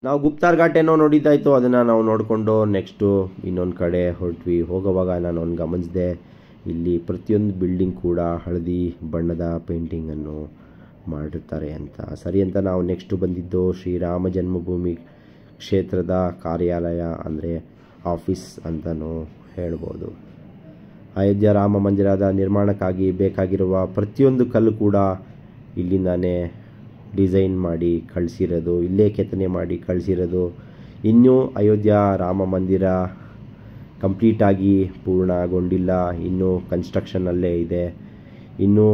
ನಾವು ಗುಪ್ತಾರ್ ಘಾಟ್ ಏನೋ ನೋಡಿತಾ ಇತ್ತು, ಅದನ್ನು ನಾವು ನೋಡಿಕೊಂಡು ನೆಕ್ಸ್ಟು ಇನ್ನೊಂದು ಕಡೆ ಹೊರಟ್ವಿ. ಹೋಗೋವಾಗ ನಾನು ಒಂದು ಗಮನಿಸಿದೆ, ಇಲ್ಲಿ ಪ್ರತಿಯೊಂದು ಬಿಲ್ಡಿಂಗ್ ಕೂಡ ಹಳದಿ ಬಣ್ಣದ ಪೇಂಟಿಂಗನ್ನು ಮಾಡಿರ್ತಾರೆ ಅಂತ. ಸರಿ ಅಂತ ನಾವು ನೆಕ್ಸ್ಟು ಬಂದಿದ್ದು ಶ್ರೀರಾಮ ಜನ್ಮಭೂಮಿ ಕ್ಷೇತ್ರದ ಕಾರ್ಯಾಲಯ, ಅಂದರೆ ಆಫೀಸ್ ಅಂತಲೂ ಹೇಳ್ಬೋದು. ಅಯೋಧ್ಯ ರಾಮ ಮಂದಿರದ ನಿರ್ಮಾಣಕ್ಕಾಗಿ ಬೇಕಾಗಿರುವ ಪ್ರತಿಯೊಂದು ಕಲ್ಲು ಕೂಡ ಇಲ್ಲಿಂದಾನೇ ಡಿಸೈನ್ ಮಾಡಿ ಕಳಿಸಿರೋದು, ಇಲ್ಲೇ ಕೆತ್ತನೆ ಮಾಡಿ ಕಳಿಸಿರೋದು. ಇನ್ನೂ ಅಯೋಧ್ಯ ರಾಮ ಮಂದಿರ ಕಂಪ್ಲೀಟಾಗಿ ಪೂರ್ಣಗೊಂಡಿಲ್ಲ, ಇನ್ನೂ ಕನ್ಸ್ಟ್ರಕ್ಷನಲ್ಲೇ ಇದೆ. ಇನ್ನೂ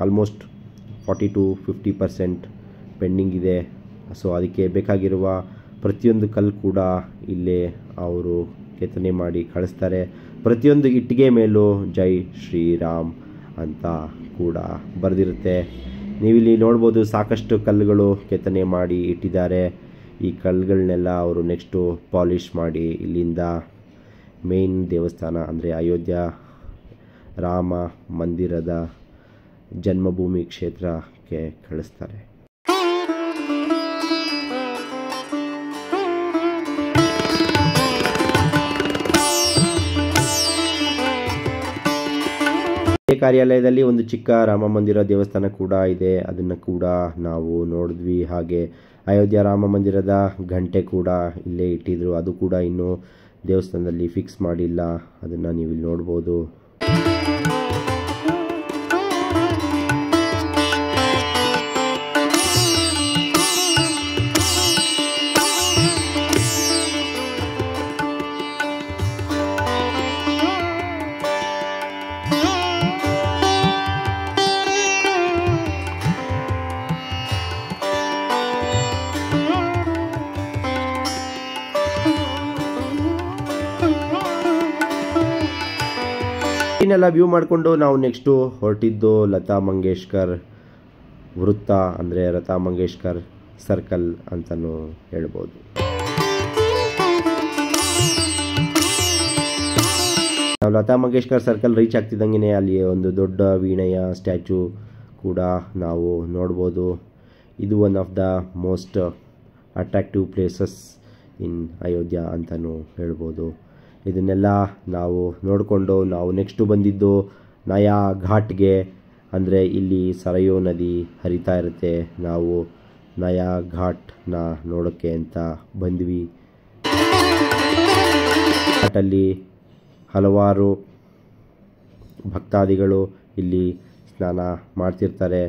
ಆಲ್ಮೋಸ್ಟ್ 40-50% ಪೆಂಡಿಂಗ್ ಇದೆ. ಸೊ ಅದಕ್ಕೆ ಬೇಕಾಗಿರುವ ಪ್ರತಿಯೊಂದು ಕಲ್ಲು ಕೂಡ ಇಲ್ಲೇ ಅವರು ಕೆತ್ತನೆ ಮಾಡಿ ಕಳಿಸ್ತಾರೆ. ಪ್ರತಿಯೊಂದು ಇಟ್ಟಿಗೆ ಮೇಲೂ ಜೈ ಶ್ರೀರಾಮ್ ಅಂತ ಕೂಡ ಬರೆದಿರುತ್ತೆ. ನೀವಿಲ್ಲಿ ನೋಡ್ಬೋದು, ಸಾಕಷ್ಟು ಕಲ್ಲುಗಳು ಕೆತ್ತನೆ ಮಾಡಿ ಇಟ್ಟಿದ್ದಾರೆ. ಈ ಕಲ್ಲುಗಳನ್ನೆಲ್ಲ ಅವರು ನೆಕ್ಸ್ಟು ಪಾಲಿಷ್ ಮಾಡಿ ಇಲ್ಲಿಂದ ಮೇನ್ ದೇವಸ್ಥಾನ, ಅಂದರೆ ಅಯೋಧ್ಯ ರಾಮ ಮಂದಿರದ ಜನ್ಮಭೂಮಿ ಕ್ಷೇತ್ರಕ್ಕೆ ಕಳಿಸ್ತಾರೆ. ಕಾರ್ಯಾಲಯದಲ್ಲಿ ಒಂದು ಚಿಕ್ಕ ರಾಮ ಮಂದಿರ ದೇವಸ್ಥಾನ ಕೂಡ ಇದೆ, ಅದನ್ನು ಕೂಡ ನಾವು ನೋಡಿದ್ವಿ. ಹಾಗೆ ಅಯೋಧ್ಯ ರಾಮ ಮಂದಿರದ ಗಂಟೆ ಕೂಡ ಇಲ್ಲೇ ಇಟ್ಟಿದ್ರು, ಅದು ಕೂಡ ಇನ್ನೂ ದೇವಸ್ಥಾನದಲ್ಲಿ ಫಿಕ್ಸ್ ಮಾಡಿಲ್ಲ, ಅದನ್ನು ನೀವು ಇಲ್ಲಿ ನೋಡ್ಬೋದು. ಇದನ್ನೆಲ್ಲ ವ್ಯೂ ಮಾಡಿಕೊಂಡು ನಾವು ನೆಕ್ಸ್ಟು ಹೊರಟಿದ್ದು ಲತಾ ಮಂಗೇಶ್ಕರ್ ವೃತ್ತ, ಅಂದರೆ ಲತಾ ಮಂಗೇಶ್ಕರ್ ಸರ್ಕಲ್ ಅಂತಲೂ ಹೇಳ್ಬೋದು. ನಾವು ಲತಾ ಮಂಗೇಶ್ಕರ್ ಸರ್ಕಲ್ ರೀಚ್ ಆಗ್ತಿದ್ದಂಗೆ ಅಲ್ಲಿ ಒಂದು ದೊಡ್ಡ ವೀಣೆಯ ಸ್ಟ್ಯಾಚು ಕೂಡ ನಾವು ನೋಡ್ಬೋದು. ಇದು one of the most attractive places in Ayodhya ಅಂತಲೂ ಹೇಳ್ಬೋದು. ಇದನ್ನೆಲ್ಲ ನಾವು ನೋಡಿಕೊಂಡು ನಾವು ನೆಕ್ಸ್ಟು ಬಂದಿದ್ದು ನಯಾ ಘಾಟ್ಗೆ, ಅಂದರೆ ಇಲ್ಲಿ ಸರಯೂ ನದಿ ಹರಿತಾ ಇರುತ್ತೆ. ನಾವು ನಯಾ ಘಾಟ್ನ ನೋಡೋಕ್ಕೆ ಅಂತ ಬಂದ್ವಿ. ಘಾಟಲ್ಲಿ ಹಲವಾರು ಭಕ್ತಾದಿಗಳು ಇಲ್ಲಿ ಸ್ನಾನ ಮಾಡ್ತಿರ್ತಾರೆ.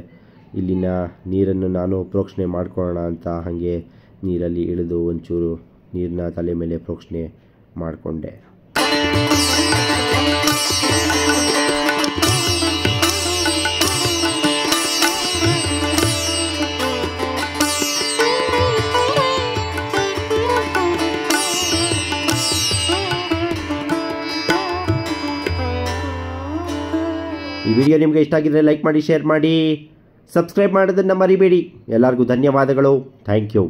ಇಲ್ಲಿನ ನೀರನ್ನು ನಾನು ಪ್ರೋಕ್ಷಣೆ ಮಾಡ್ಕೊಳ್ಳೋಣ ಅಂತ ಹಾಗೆ ನೀರಲ್ಲಿ ಇಳಿದು ಒಂಚೂರು ನೀರನ್ನ ತಲೆ ಮೇಲೆ ಪ್ರೋಕ್ಷಣೆ ಮಾಡಿಕೊಂಡೆ. ಈ ವಿಡಿಯೋ ನಿಮಗೆ ಇಷ್ಟ ಆಗಿದ್ರೆ ಲೈಕ್ ಮಾಡಿ, ಶೇರ್ ಮಾಡಿ, ಸಬ್ಸ್ಕ್ರೈಬ್ ಮಾಡೋದನ್ನು ಮರಿಬೇಡಿ. ಎಲ್ಲರಿಗೂ ಧನ್ಯವಾದಗಳು. Thank you.